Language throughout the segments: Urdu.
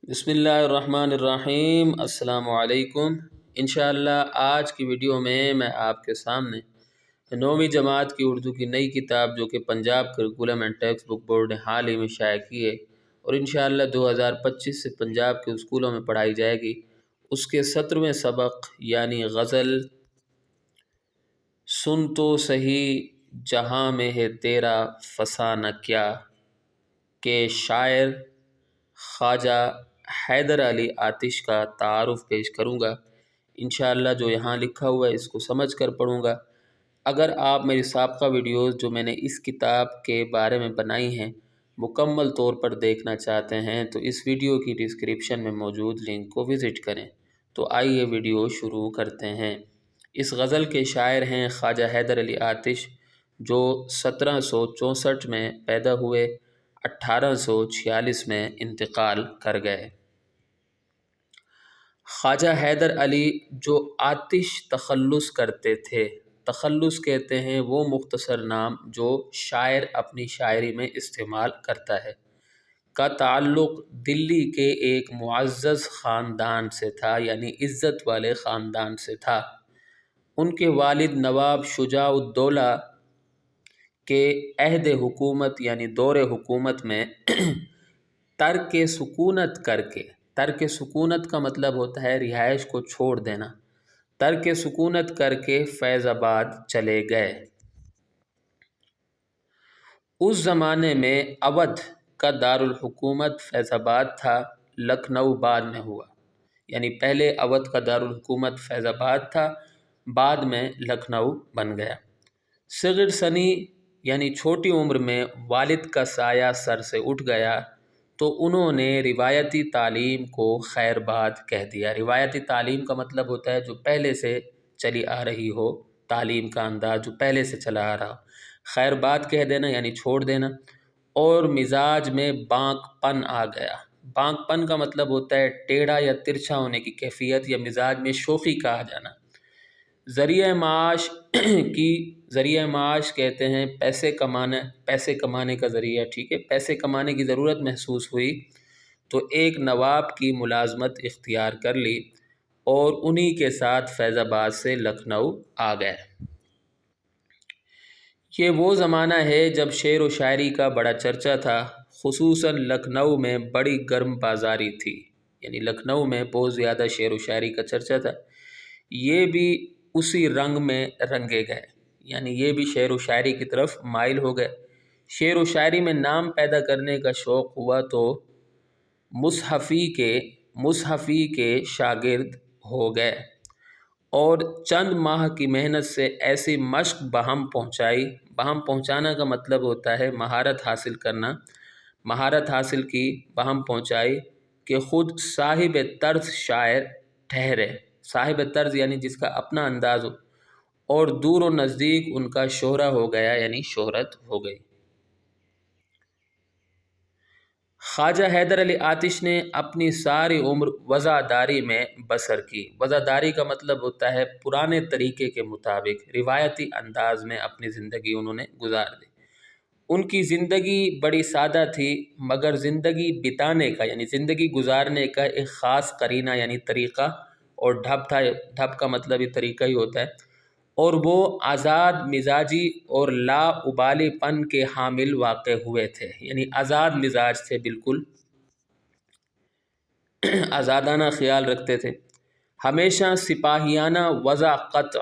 بسم اللہ الرحمن الرحیم۔ السلام علیکم۔ انشاءاللہ آج کی ویڈیو میں آپ کے سامنے 9ویں جماعت کی اردو کی نئی کتاب جو کہ Punjab curriculum and text book board نے حال ہی میں شائع کی ہے اور انشاءاللہ 2025 سے پنجاب کے اسکولوں میں پڑھائی جائے گی، اس کے 17ویں سبق یعنی غزل سن تو صحیح جہاں میں ہے تیرا فسانہ کیا کے شاعر خواجہ حیدر علی آتش کا تعارف پیش کروں گا۔ انشاءاللہ جو یہاں لکھا ہوا ہے اس کو سمجھ کر پڑھوں گا۔ اگر آپ میری سابقہ ویڈیوز جو میں نے اس کتاب کے بارے میں بنائی ہیں مکمل طور پر دیکھنا چاہتے ہیں تو اس ویڈیو کی ڈسکرپشن میں موجود لنک کو وزٹ کریں۔ تو آئیے ویڈیو شروع کرتے ہیں۔ اس غزل کے شاعر ہیں خواجہ حیدر علی آتش جو 1764 میں پیدا ہوئے، 1846 میں انتقال کر گئے۔ خواجہ حیدر علی جو آتش تخلص کرتے تھے، تخلص کہتے ہیں وہ مختصر نام جو شاعر اپنی شاعری میں استعمال کرتا ہے، کا تعلق دلی کے ایک معزز خاندان سے تھا، یعنی عزت والے خاندان سے تھا۔ ان کے والد نواب شجاع الدولہ کے عہد حکومت یعنی دور حکومت میں ترک سکونت کر کے، ترک سکونت کا مطلب ہوتا ہے رہائش کو چھوڑ دینا، ترک سکونت کر کے فیض آباد چلے گئے۔ اس زمانے میں اودھ کا دارالحکومت فیض آباد تھا، لکھنؤ بعد میں ہوا، یعنی پہلے اودھ کا دارالحکومت فیض آباد تھا، بعد میں لکھنؤ بن گیا۔ صغر سنی یعنی چھوٹی عمر میں والد کا سایہ سر سے اٹھ گیا تو انہوں نے روایتی تعلیم کو خیر باد کہہ دیا۔ روایتی تعلیم کا مطلب ہوتا ہے جو پہلے سے چلی آ رہی ہو، تعلیم کا انداز جو پہلے سے چلا آ رہا ہو، خیر باد کہہ دینا یعنی چھوڑ دینا۔ اور مزاج میں بانک پن آ گیا۔ بانک پن کا مطلب ہوتا ہے ٹیڑھا یا ترچھا ہونے کی کیفیت یا مزاج میں شوخی کا آ جانا۔ ذریعہ معاش کہتے ہیں پیسے کمانے کا ذریعہ، ٹھیک ہے، پیسے کمانے کی ضرورت محسوس ہوئی تو ایک نواب کی ملازمت اختیار کر لی اور انہی کے ساتھ فیض آباد سے لکھنؤ آ گئے۔ یہ وہ زمانہ ہے جب شعر و شاعری کا بڑا چرچا تھا، خصوصاً لکھنؤ میں بڑی گرم بازاری تھی، یعنی لکھنؤ میں بہت زیادہ شعر و شاعری کا چرچا تھا۔ یہ بھی اسی رنگ میں رنگے گئے، یعنی یہ بھی شعر و شاعری کی طرف مائل ہو گئے۔ شعر و شاعری میں نام پیدا کرنے کا شوق ہوا تو مصحفی کے شاگرد ہو گئے اور چند ماہ کی محنت سے ایسی مشق بہم پہنچائی۔ بہم پہنچانا کا مطلب ہوتا ہے مہارت حاصل کرنا، مہارت حاصل کی، بہم پہنچائی کہ خود صاحب طرز شاعر ٹھہرے۔ صاحب طرز یعنی جس کا اپنا انداز ہو، اور دور و نزدیک ان کا شہرہ ہو گیا، یعنی شہرت ہو گئی۔ خواجہ حیدر علی آتش نے اپنی ساری عمر وضعداری میں بسر کی۔ وضعداری کا مطلب ہوتا ہے پرانے طریقے کے مطابق روایتی انداز میں اپنی زندگی انہوں نے گزار دی۔ ان کی زندگی بڑی سادہ تھی، مگر زندگی بتانے کا یعنی زندگی گزارنے کا ایک خاص قرینہ یعنی طریقہ اور ڈھب تھا۔ ڈھب کا مطلب یہ طریقہ ہی ہوتا ہے، اور وہ آزاد مزاجی اور لا ابالی پن کے حامل واقع ہوئے تھے، یعنی آزاد مزاج تھے، بالکل آزادانہ خیال رکھتے تھے۔ ہمیشہ سپاہیانہ وضع قطع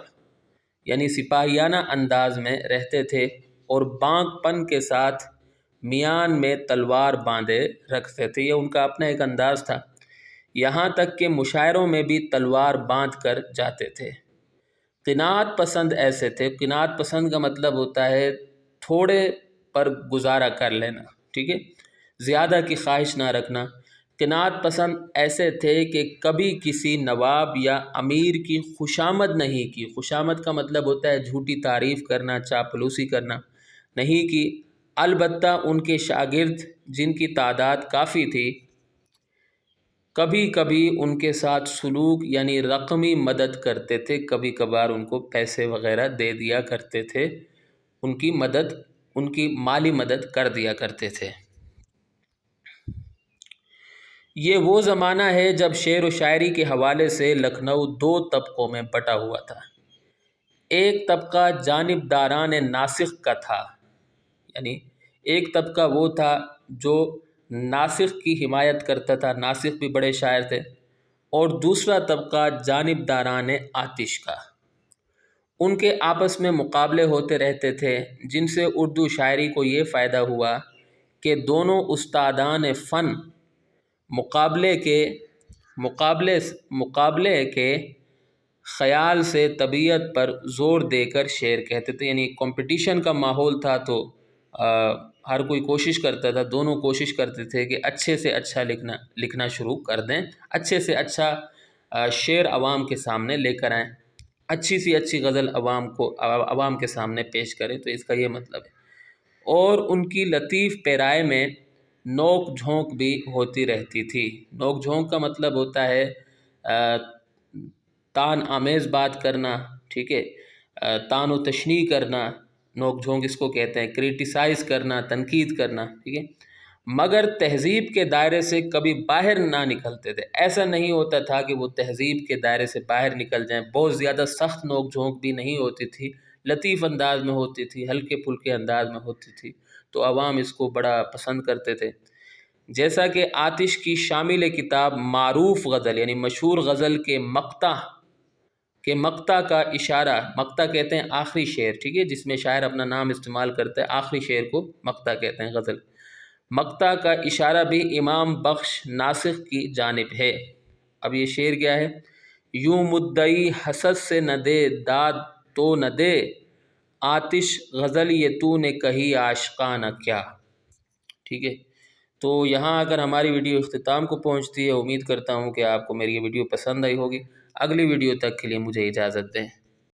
یعنی سپاہیانہ انداز میں رہتے تھے اور بانک پن کے ساتھ میان میں تلوار باندھے رکھتے تھے، یہ ان کا اپنا ایک انداز تھا۔ یہاں تک کہ مشاعروں میں بھی تلوار باندھ کر جاتے تھے۔ قناعت پسند ایسے تھے، قناعت پسند کا مطلب ہوتا ہے تھوڑے پر گزارا کر لینا، ٹھیک ہے، زیادہ کی خواہش نہ رکھنا۔ قناعت پسند ایسے تھے کہ کبھی کسی نواب یا امیر کی خوشامد نہیں کی۔ خوشامد کا مطلب ہوتا ہے جھوٹی تعریف کرنا، چاپلوسی کرنا، نہیں کی۔ البتہ ان کے شاگرد جن کی تعداد کافی تھی کبھی کبھی ان کے ساتھ سلوک یعنی رقمی مدد کرتے تھے، کبھی کبھار ان کو پیسے وغیرہ دے دیا کرتے تھے، ان کی مالی مدد کر دیا کرتے تھے۔ یہ وہ زمانہ ہے جب شعر و شاعری کے حوالے سے لکھنؤ دو طبقوں میں بٹا ہوا تھا۔ ایک طبقہ جانبداران ناسخ کا تھا، یعنی ایک طبقہ وہ تھا جو ناسخ کی حمایت کرتا تھا، ناسخ بھی بڑے شاعر تھے، اور دوسرا طبقہ جانبداران آتش کا۔ ان کے آپس میں مقابلے ہوتے رہتے تھے، جن سے اردو شاعری کو یہ فائدہ ہوا کہ دونوں استادان فن مقابلے کے خیال سے طبیعت پر زور دے کر شعر کہتے تھے، یعنی کمپٹیشن کا ماحول تھا تو ہر کوئی کوشش کرتا تھا، دونوں کوشش کرتے تھے کہ اچھے سے اچھا لکھنا شروع کر دیں، اچھے سے اچھا شعر عوام کے سامنے لے کر آئیں، اچھی سی اچھی غزل عوام کے سامنے پیش کریں، تو اس کا یہ مطلب ہے۔ اور ان کی لطیف پیرائے میں نوک جھونک بھی ہوتی رہتی تھی۔ نوک جھونک کا مطلب ہوتا ہے تان آمیز بات کرنا، ٹھیک ہے، تان و تشنیع کرنا، نوک جھونک اس کو کہتے ہیں، کریٹیسائز کرنا، تنقید کرنا، ٹھیک ہے، مگر تہذیب کے دائرے سے کبھی باہر نہ نکلتے تھے۔ ایسا نہیں ہوتا تھا کہ وہ تہذیب کے دائرے سے باہر نکل جائیں، بہت زیادہ سخت نوک جھونک بھی نہیں ہوتی تھی، لطیف انداز میں ہوتی تھی، ہلکے پھلکے انداز میں ہوتی تھی، تو عوام اس کو بڑا پسند کرتے تھے۔ جیسا کہ آتش کی شامل کتاب معروف غزل، یعنی مشہور غزل کے مقطع کا اشارہ، مقطع کہتے ہیں آخری شعر، ٹھیک ہے، جس میں شاعر اپنا نام استعمال کرتا ہے، آخری شعر کو مقطع کہتے ہیں، غزل۔ مقطع کا اشارہ بھی امام بخش ناسخ کی جانب ہے۔ اب یہ شعر کیا ہے؟ یوں مدعی حسد سے نہ دے داد تو نہ دے، آتش غزل یہ تو نے کہی عاشقانہ کیا، ٹھیک ہے۔ تو یہاں اگر ہماری ویڈیو اختتام کو پہنچتی ہے، امید کرتا ہوں کہ آپ کو میری یہ ویڈیو پسند آئی ہوگی۔ اگلی ویڈیو تک کے لیے مجھے اجازت دیں۔